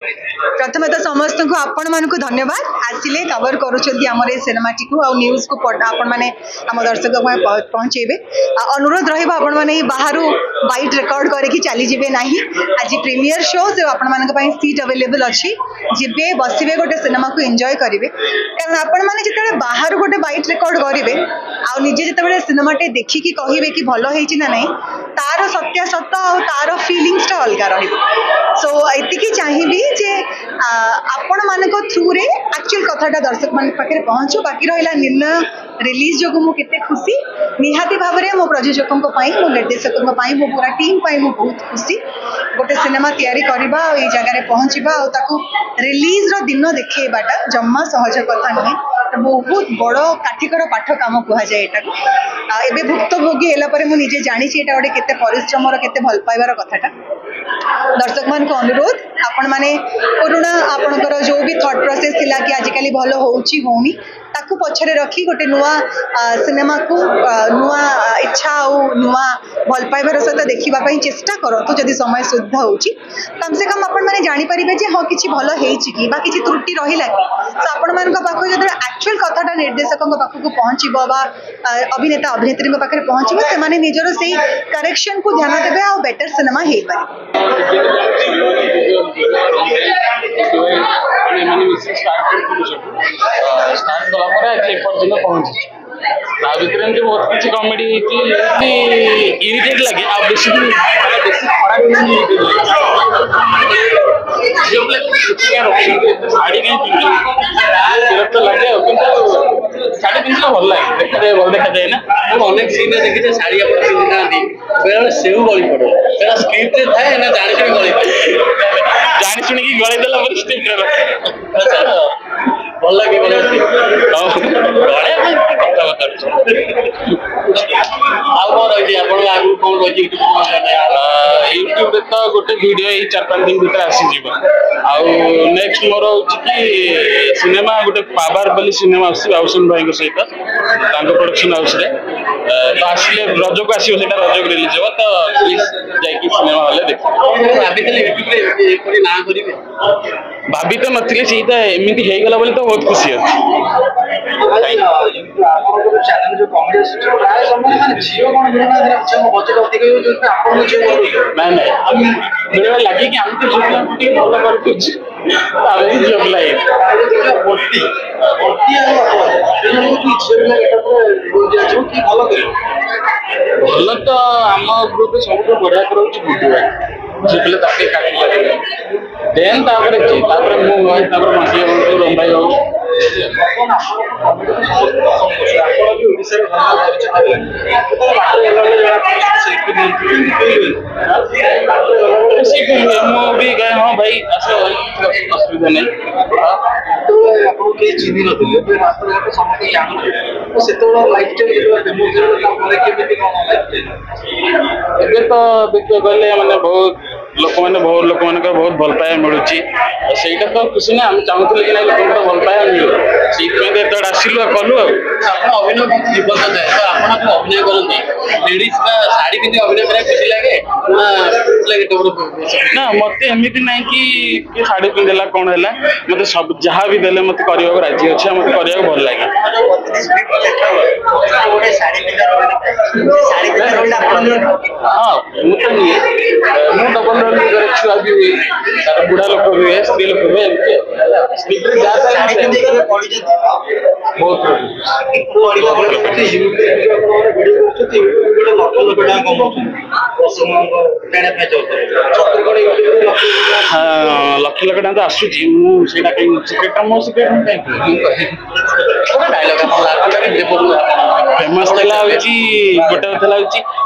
प्रथम तो समस्त को आपण मान को धन्यवाद आसिले कवर करुँचर सिनेमा टी न्यूज को आपण मैंने आम दर्शक पहुँचेबे अनुरोध रहा बाहर वाइट रेकर्ड करके चली जाए ना आज प्रीमियर शो से आपण मान सीट अवेलेबल अच्छी जीवे बसवे गोटे सिनेमा को एंजॉय करेंगे कारण आपण मैंने जिते बाहर गोटे वाइट रेकर्ड करेंगे आजे जिते सिनेमाटे देखिकी कहे कि भल होना नहीं तार सत्यासत आ तार फिलिंग्स अलग सो एति चाहिए जे आपण मान थ्रू रे एक्चुअल कथाटा दर्शक मान पाखे पहुँचू बाकी रहा निर्णय रिलीज जो मुझे खुशी निहाती भाव में मो प्रयोजकों मो निर्देशकों मो पूरा टीम मु बहुत खुशी गोटे सिनेमा तैयारी करवा ये जगह पहुँचवा रिलीज रो दिन देखा जम्मा सहज कथा नुहे बहुत बड़ काठिकर पाठ कम कहुए यहाँ भुक्तभोगी है मुझे जानी गोटे केते परिश्रम केते भल पाइबार कथाटा दर्शक मान को अनुरोध आपण माने पुराना आपणकर जो भी थॉट प्रोसेस थिला कि आजिकल भल होनी ताकू पछरे रखी गोटे नुआ सिनेमा को नुआ इच्छा और नुआ भल पाइबार सहित देखा चेष्टा करतु जदि समय शुद्ध होची कम से कम आपण माने जानी परिबे जे हाँ किछि भल हेछि कि बा किछि त्रुटि रहिला कि तो आपण मान को पाखो जदि एक्चुअल कथाटा निर्देशकों पाखक पहुँचबो बा अभिनेता अभिनेत्री पाखे पहुँचबो से माने निजर से करेक्शन को ध्यान देबे आ बेटर सिनेमा हे पहुंची बहुत किसी कॉमेडी इरिटेट लगे आप बेसी शाड़ी विरक्त लगे शाड़ी पिंधे भल लगे भल देखा जाए ना अनेक सीन देखिए शाड़ी बेले से गली पड़े स्क्रिप्ट थाए ना जानी शुणी गली जानी शुणी गली देला स्क्रिप्ट भल लगे यूट्यूब तो गोटे वीडियो 4-5 दिन भीतर आसीज नेक्स्ट मोर कि सिनेमा गोटे पावर बोली सिनेमा आउसन भाई सहित प्रोडक्शन हाउस तो आसिले रज को आसो रज रिलीज हो तो प्लीज जाकि सिनेमा हॉल देख भाभी तो नी से एमती होगला बोली तो बहुत खुशी अच्छे लगे कि आम तो भल तो आम ग्रुप सब बढ़िया कर झीपिले ताके काटी देन तापर जी तापर मु भाई तापर मासी हो रोम भाई हो भी गए हाँ भाई असुविधा नहीं चिन्ह गले मैंने बहुत लोक मैंने बहुत भल पाया मिलूँ सहीटा तो खुशी ना आम चाहूँ कि लोक भल पाया मिलू से आसलु कलु अभिनय जीवन जाए तो आप अभिनय करते लेडीज शाढ़ी पिंधि अभिनय कर खुशी लगे ना मत एमती ना कि शाढ़ी पिंधेला कौन है मत सब जहाँ भी देले मत करने राजी अच्छे मत करने भल लगे हाँ मुझे डबल रोल छुआ भी हुए बुढ़ा लोक भी हुए स्त्री लोक हुए लक्ष लक्ष टाइम तो आसूची फेमस गोटे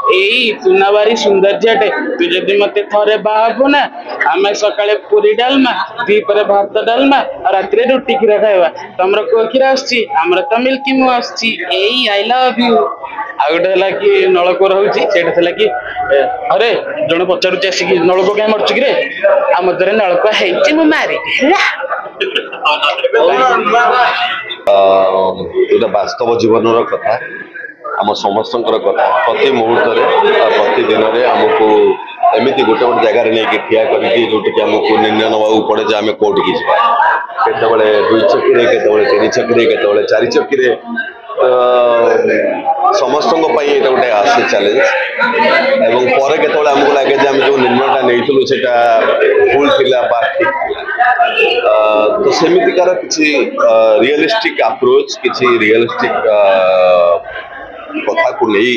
यही चुनाबारी सौंदर्यटे तू जदि मत थे बाहबू ना आम सका पूरी डालमा दीपर भात डालमा रात रुटी क्षीर खाइबा तुम को क्षीर आमर तो मिल्की मु आई लव यू आ गोटे कि नलकूप रोचे कि अरे जड़े पचारुचे आसिक नलकूप कहीं मरचु कि आम द्वारा नलकूप है मारी वास्तव जीवन कथा आम समस्तଙ୍କର କଥା प्रति मुहूर्त प्रति दिन में आमको एमती गोटे गोटे जगार नहीं ठिया करके जोटि आमको निर्णय नवा पड़े जे आम कोर्ट की केतबले 2 चक्की केतबले 3 चक्की केतबले 4 चक्की समस्त गोटे आसे चैलेंज एवं पर केतबले आमको लगे जे आम जो निर्णयटा नहीं सेटा भूल थिला बा ठीक तो सेमितिकार किसी रियलिस्टिक अप्रोच किसी रियलिस्टिक कथा को नहीं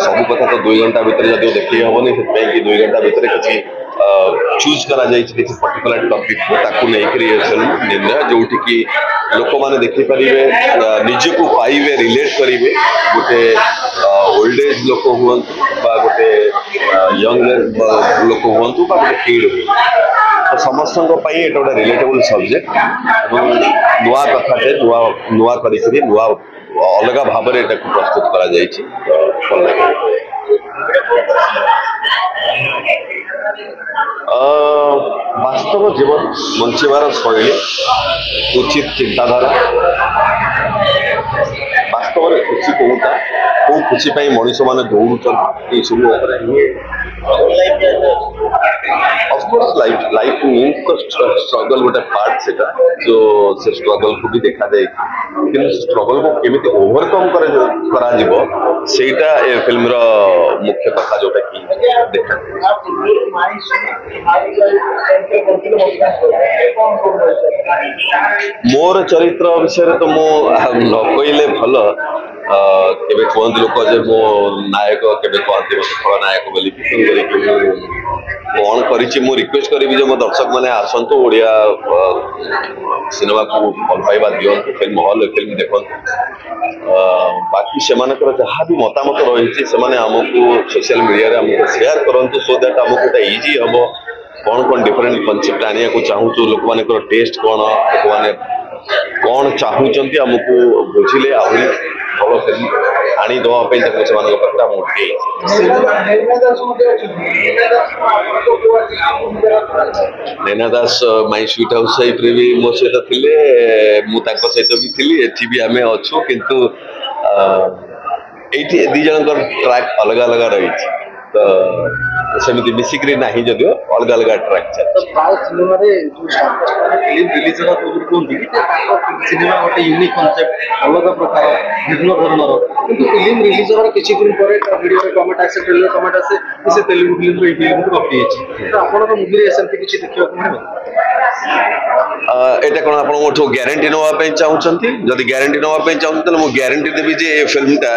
सब कथा तो 2 घंटा भितर जब देखी हेनी से 2 घंटा भितर किसी चूज करा किसी पर्टिकुलर टॉपिक ताकू नहीं निर्णय जोटि कि लोक मैंने देखिपारे निज को पाइबे रिलेट करेंगे गोटे ओल्ड एज लोक हूँ गोटे यंग लोक हूँ गोटे किड हूँ तो समस्त गोटे रिलेटेबल सब्जेक्ट नुआ कथाटे नुआ कर नुआ अलग भाव में प्रस्तुत करा वास्तव जीवन बंचार शैली उचित चिंताधारा वास्तव में खुशी कौटा कौ खुशी मनीष मैंने दौड़ सब ऑफकोर्स लाइफ मीन्स तो स्ट्रगल गोटे पार्ट से जो से स्ट्रगल को भी देखा जाए कि स्ट्रगल को केमी ओवरकम करा सेटा ए फिल्म रो मुख्य कथा जोटा कि देखा मोर चरित्र विषय तो मु न कहले भल केबे कहते लोक जे मो नायक केबे कहते खलनायक बोली कौन करी मु रिक्वेस्ट करी जो मो दर्शक मैंने आसतु ओडिया सिनेमा को भल पाइबा दिंतु फिल्म हल फिल्म देखु बाकी से जहाँ भी मतामत रही से आमको सोशल मीडिया आमको शेयर करूँ सो दैट आमको इजी हम कौन कौन डिफरेंट कनसेप्ट आने को चाहूँ लोक मान टेस्ट कौन लोक मैंने कौन चाहूँगी आमको बुझिले आहरी भल फिल्म आनीदेवाई Naina Das my sweet house site रे भी मो सहित थिले सहित भी थी एठी भी आमे अच्छु किंतु एठी दी जन ट्रैक अलग अलग रही तो सेमती मिसिक्री नहीं जदियो अलग अलग ट्रैक प्राय सिनेमा फिल्म रिलीज सिनेमा गोटे यूनिक कनसेप्ट अलग प्रकार भिन्न धर्मर किंतु फिल्म रिलीज किसी दिन पर वीडियो कमेंट आसे ट्रेलर कमेंट आसे से तेलुगु फिल्म रो फिल्म को कॉपी है तो आपन को मूवी रे सेमती किछि देखियो को एटा कोन आपन मोठो ग्यारंटी नवा पे चाहउछंती जदी ग्यारंटी नवा पे चाहउछंती मु ग्यारंटी देबी जे ए फिल्म टा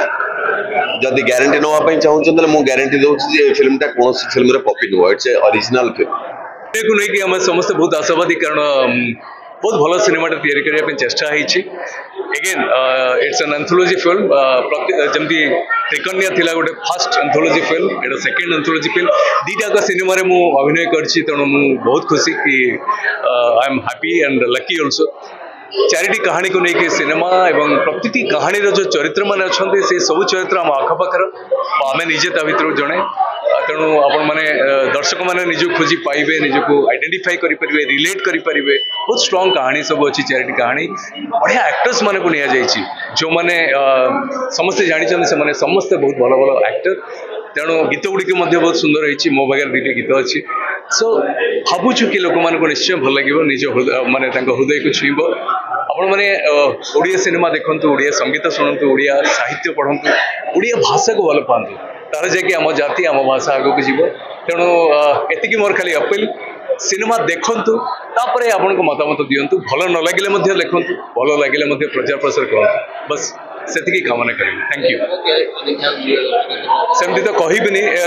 जदि ग्यारंटी नवा पे चाहउछंती मु ग्यारंटी दउछि जे ए फिल्म टा कोन फिल्म रे copy no it's a original film देखु नै कि हम समस्त बहुत आशावादी कारण बहुत भल सिनेमाटा तैयारी करने चेष्टा होती again it's an anthology film जमती त्रिकन्या थिला गोटे फर्स्ट एंथोलॉजी फिल्म एटा सेकेंड एंथोलॉजी फिल्म दीटाक सिनेमा रे मु अभिनय करछि तेणु मु बहुत खुशी कि I am happy and lucky also चारिटी कहानी को लेकिन सिनेमा एवं प्रति कहानी जो चरित्र मैंने अच्छा से सब चरित्र आम आखपाखर आम निजे ता भर जड़े तेणु आपण मैंने दर्शक मैंने निज खोजी पाइबे निजक आइडेंटिफाई करें रिलेट करें बहुत स्ट्रॉन्ग कहानी सब अच्छी चारिटी कहानी बढ़िया एक्टर्स मान को नि जो मैंने समस्ते जानते से समस्ते बहुत भल भल एक्टर तेणु गीत गुड़िक बहुत सुंदर होती मो पाखे दुईटा गीत अच्छी सो भावुँ कि लोक मान निश्चय भल लगे निज माने हृदय को छुईब आपण मैंने ओडिया सिनेमा देखु ओडिया संगीत शुणु ओडिया साहित्य पढ़ु ओडिया भाषा को भल पातु तार जाकि आम जाति आम भाषा आगे को जीव तेणु एतिकी मोर खाली अपील सिनेमा देखु तापर आपण को मतामत दिंतु भल न लगे देखु भल लगे प्रचार प्रसार करूँ बस से कामना करें थैंक यू सेमती तो कहबी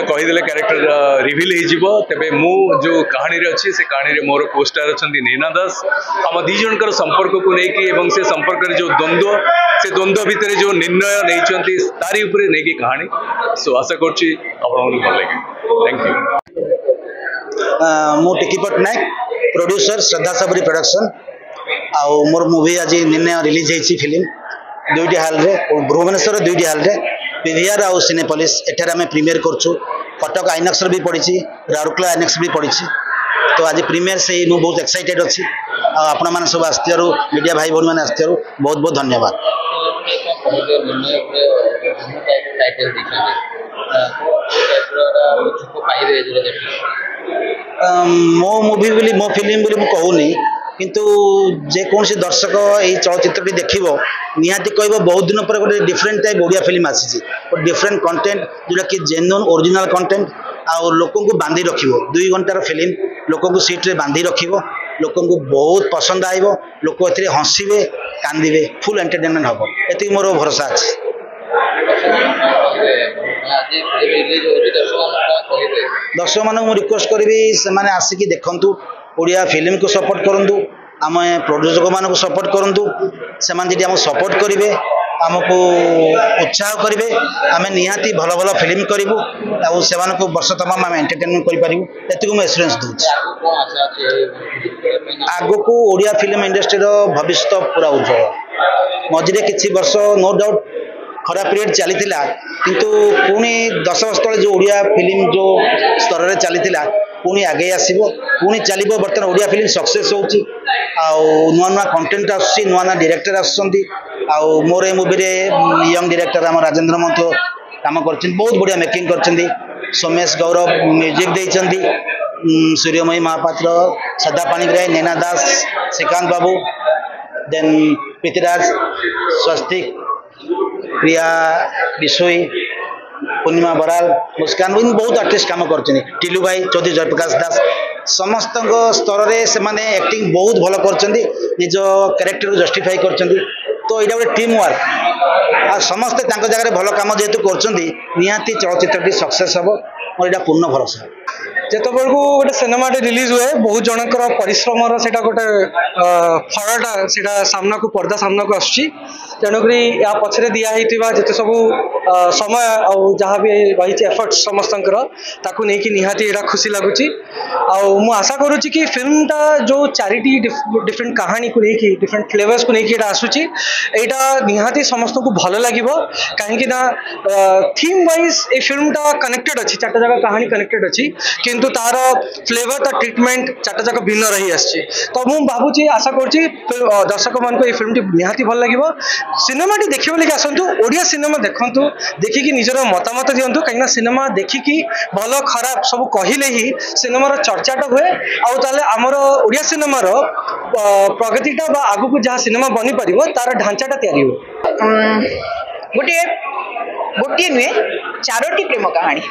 कहीदे क्यारेक्टर रिविल हो तेरे मु जो कहानी अच्छी से कहानी मोर कोस्टार अच्छा नैना दास आम दी जनकर संपर्क को लेकिन से संपर्क जो द्वंद्व भितर जो निर्णय नहीं तारी उपरे नहीं कहानी सो आशा करुच्ची भल लगे थैंक यू मु टिकी पट्टनायक प्रोड्यूसर श्रद्धा सबरी प्रोडक्शन आउ मोर मूवी आज निर्णय रिलीज होती फिल्म दुईटी हॉल रे भुवनेश्वर दुईटी हॉल रे पीवीआर आउ सिनेपोलिस एठार आम प्रीमियर करछु कटक आइनक्स भी पड़ी राउरकेला आइनक्स भी पड़ी तो आज प्रीमियर से मु बहुत एक्साइटेड अच्छी आपण मैंने सब आसथियारू मीडिया भाई भौणी मैंने आसथियारू बहुत बहुत धन्यवाद। କହିଲେ ନିର୍ଣ୍ଣୟ ଉପରେ ବିଭିନ୍ନ ଟାଇଟଲ ଦେଇଛନ୍ତି ଛୁପ ପାଇବେ ମୋ ମୁଭି ବୋଲି ମୋ ଫିଲ୍ମ ବୋଲି ମୁଁ କହୁନି କିନ୍ତୁ ଯେକୌଣସି ଦର୍ଶକ ଏହି ଚଳଚ୍ଚିତ୍ରଟି ଦେଖିବ ନିହାତି କହିବ ବହୁତ ଦିନ ପରେ ଗୋଟେ ଡିଫରେଣ୍ଟ ଟାଇପ୍ ଓଡ଼ିଆ ଫିଲ୍ମ ଆସିଛି ଗୋଟେ ଡିଫରେଣ୍ଟ କଣ୍ଟେଣ୍ଟ ଯେଉଁଟାକି ଜେନ୍ୟୁନ୍ ଓରିଜିନାଲ କଣ୍ଟେଣ୍ଟ ଆଉ ଲୋକଙ୍କୁ ବାନ୍ଧି ରଖିବ 2 ଘଣ୍ଟାର ଫିଲ୍ମ ଲୋକଙ୍କୁ ସିଟ୍ରେ ବାନ୍ଧି ରଖିବ ଲୋକଙ୍କୁ ବହୁତ ପସନ୍ଦ ଆଇବ ଲୋକ ଏଥିରେ ହସିବେ କାନ୍ଦିବେ ଫୁଲ୍ ଏଣ୍ଟରଟେନମେଣ୍ଟ ହେବ ଏତିକି ମୋର ଭରସା ଅଛି ଦର୍ଶକମାନଙ୍କୁ ମୁଁ ରିକ୍ୱେଷ୍ଟ କରିବି ସେମାନେ ଆସିକି ଦେଖନ୍ତୁ ଓଡ଼ିଆ ଫିଲ୍ମକୁ ସପୋର୍ଟ କରନ୍ତୁ ଆମେ ପ୍ରଡ୍ୟୁସରମାନଙ୍କୁ ସପୋର୍ଟ କରନ୍ତୁ ସେମାନେ ଯଦି ଆମକୁ ସପୋର୍ଟ କରିବେ ଆମକୁ ଉତ୍ସାହ କରିବେ ଆମେ ନିହାତି ଭଲ ଭଲ ଫିଲ୍ମ କରିବୁ ଆଉ ସେମାନଙ୍କୁ ବର୍ଷ ତମାମ ଆମେ ଏଣ୍ଟରଟେନମେଣ୍ଟ କରିପାରିବୁ ଏତିକି ମୁଁ ଏକ୍ସପିରିଏନ୍ସ ଦେଉଛି ଆଗକୁ ଓଡ଼ିଆ ଫିଲ୍ମ ଇଣ୍ଡଷ୍ଟ୍ରିର ଭବିଷ୍ୟତ ପୁରା ଉଜ୍ଜଳ ମଝିରେ କିଛି ବର୍ଷ ନୋ ଡାଉଟ୍ ଖରାପ ପିରିୟଡ଼ ଚାଲିଥିଲା କିନ୍ତୁ ପୁଣି 10 ବର୍ଷ ତଳେ ଯେଉଁ ଓଡ଼ିଆ ଫିଲ୍ମ ଯେଉଁ ସ୍ତରରେ ଚାଲିଥିଲା ପୁଣି ଆଗେଇ ଆସିବ ପୁଣି ଚାଲିବ ବର୍ତ୍ତମାନ ଓଡ଼ିଆ ଫିଲ୍ମ ସକ୍ସେସ୍ ହେଉଛି ଆଉ ନୂଆ ନୂଆ କଣ୍ଟେଣ୍ଟ ଆସୁଛି ନୂଆ ନୂଆ ଡିରେକ୍ଟର ଆସୁଛନ୍ତି ଆଉ ମୋର ଏ ମୁଭିରେ ୟଙ୍ଗ ଡିରେକ୍ଟର ଆମ ରାଜେନ୍ଦ୍ର ମହନ୍ତ କାମ କରିଛନ୍ତି ବହୁତ ବଢ଼ିଆ ମେକିଂ କରିଛନ୍ତି ସୋମେଶ ଗୌରବ ମ୍ୟୁଜିକ୍ ଦେଇଛନ୍ତି ସୂର୍ଯ୍ୟମୟୀ ମହାପାତ୍ର ସଦା ପାଣିଗ୍ରାହୀ ନୈନା ଦାସ ଶ୍ରୀକାନ୍ତ ବାବୁ ଦେନ୍ ପ୍ରୀତିରାଜ ସ୍ୱସ୍ତିକ ପ୍ରିୟା ବିଶୋଇ ପୂର୍ଣ୍ଣିମା ବରାଲ ମୁସ୍କାନ ବହୁତ ଆର୍ଟିଷ୍ଟ କାମ କରୁଛନ୍ତି ଟିଲୁ ଭାଇ ଚୌଧୁରୀ ଜୟପ୍ରକାଶ ଦାସ ସମସ୍ତଙ୍କ ସ୍ତରରେ ସେମାନେ ଆକ୍ଟିଂ ବହୁତ ଭଲ କରୁଛନ୍ତି ନିଜ କ୍ୟାରେକ୍ଟରକୁ ଜଷ୍ଟିଫାଇ କରୁଛନ୍ତି ତ ଏଇଟା ଗୋଟେ ଟିମ୍ ୱାର୍କ ଆଉ ସମସ୍ତେ ତାଙ୍କ ଜାଗାରେ ଭଲ କାମ ଯେହେତୁ କରୁଛନ୍ତି ନିହାତି ଚଳଚ୍ଚିତ୍ରଟି ସକ୍ସେସ୍ ହେବ ମୋର ଏଇଟା ପୂର୍ଣ୍ଣ ଭରସା ଯେତେବେଳକୁ ଗୋଟେ ସିନେମାଟି ରିଲିଜ ହୁଏ ବହୁତ ଜଣଙ୍କର ପରିଶ୍ରମର ସେଇଟା ଗୋଟେ ଫଳଟା ସେଇଟା ସାମ୍ନାକୁ ପର୍ଦ୍ଦା ସାମ୍ନାକୁ ଆସୁଛି ତେଣୁକରି ୟା ପଛରେ ଦିଆହେଇଥିବା ଯେତେ ସବୁ ସମୟ ଆଉ ଯାହା ବି ରହିଛି ଏଫର୍ଟସ୍ ସମସ୍ତଙ୍କର ତାକୁ ନେଇକି ନିହାତି ଏଇଟା ଖୁସି ଲାଗୁଛି ଆଉ ମୁଁ ଆଶା କରୁଛି କି ଫିଲ୍ମଟା ଯେଉଁ 4ଟି ଡିଫରେଣ୍ଟ କାହାଣୀକୁ ନେଇକି ଡିଫରେଣ୍ଟ ଫ୍ଲେଭର୍ସକୁ ନେଇକି ଏଇଟା ଆସୁଛି ଏଇଟା ନିହାତି ସମସ୍ତଙ୍କୁ ଭଲ ଲାଗିବ କାହିଁକି ନା ଥିମ୍ ୱାଇଜ୍ ଏ ଫିଲ୍ମଟା କନେକ୍ଟେଡ୍ ଅଛି 4ଟା ଯାକ କାହାଣୀ କନେକ୍ଟେଡ୍ ଅଛି କିନ୍ତୁ ତାର ଫ୍ଲେଭର ତା ଟ୍ରିଟମେଣ୍ଟ 4ଟା ଯାକ ଭିନ୍ନ ରହି ଆସିଛି ତ ମୁଁ ଭାବୁଛି ଆଶା କରୁଛି ଦର୍ଶକମାନଙ୍କୁ এই ଫିଲ୍ମଟି ନିହାତି ଭଲ ଲାଗିବ ସିନେମାଟି ଦେଖିବେ ବୋଲି ଆସନ୍ତୁ ଓଡ଼ିଆ ସିନେମା ଦେଖନ୍ତୁ ଦେଖିକି ନିଜର ମତାମତ ଦିଅନ୍ତୁ କାହିଁକିନା ସିନେମା ଦେଖିକି ଭଲ ଖରାପ ସବୁ କହିଲେ ହିଁ ସିନେମାର ଚର୍ଚ୍ଚାଟା ହୁଏ ଆଉ ତାହେଲେ ଆମର ଓଡ଼ିଆ ସିନେମାର ପ୍ରଗତିଟା ବା ଆଗକୁ ଯାହା ସିନେମା ବନିପାରିବ ତାର ଢାଞ୍ଚାଟା ତିଆରି ହୁଏ गोटे नुहे 4टी प्रेम कहानी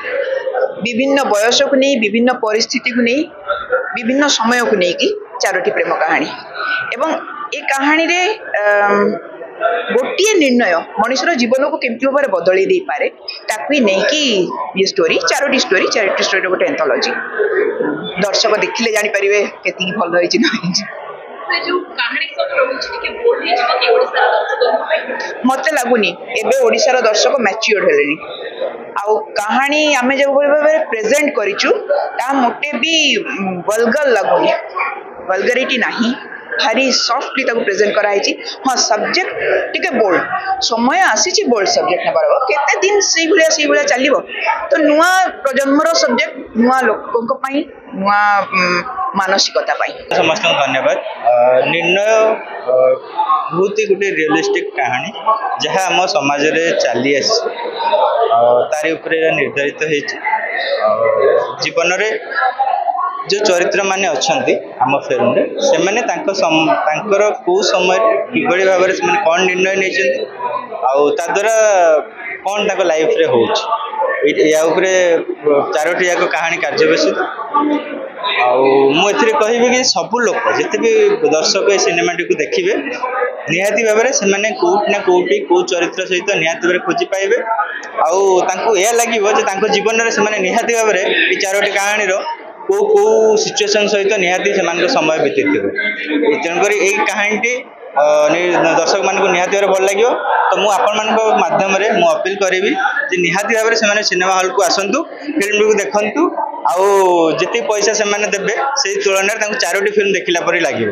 विभिन्न बयस को नहीं विभिन्न परिस्थिति को नहीं विभिन्न समय को लेकिन 4टी प्रेम कहानी एवं ए कहानी रे गोटे निर्णय मनुष्यर जीवन को केमती भाव में बदल दे पारे ताकू नहीं कि ये स्टोरी 4टी स्टोरी गोटे एंथोलॉजी दर्शक देखिले जानी परिवे केती भल होई ना मत लगुनि एबे ओडिशार दर्शक मैच्योर हेलेनी आउ कहानी आमे जो प्रेजेंट करिचु ता मोटे भी वल्गर लगुनि वल्गरिटी नहीं भारी सॉफ्टली ताको प्रेजेंट कराई हाँ सब्जेक्ट टिके बोल्ड समय आसी बोल्ड सब्जेक्ट नबार केते दिन से भाया चलो तो नुआ प्रजन्मर सब्जेक्ट नुआ लोकों नुआ मानसिकता समस्त धन्यवाद निर्णय बहुत ही गोटे रियलिस्टिक कहानी जहाँ आम समाज रे चली तारी उपरे निर्धारित जीवन रे जो चरित्र माने अच्छी आम फिल्म रे से माने तांकर को समय किभली भाव में कौन निर्णय नहीं ता द्वारा कौन ताको लाइफ रे हो या उपरे 4टी जाक कहानी कार्यबेसित मुझे कहबी कि सबू लोक जिते भी दर्शक ये सिनेमाटी को देखिए निहाती भाव में से कौटी ना कौटी कौ चरित्र सहित निहाती भाव खोजी पाइबे आया लगे जीवन में से निहाती भाव में 4टी कहानी कौ कौ सिचुएसन सहित निहाती से समय बीती थे तेणुक यही कहानी दर्शक मान निहाती भाव भल लगे तो मुझे आपण माध्यम मु अपील करी निहाती भाव में से सिनेमा हॉल को आसतु फिल्म को देखु आउ जी पैसा से देवे से तुलन 4टी फिल्म देखला परी लगे।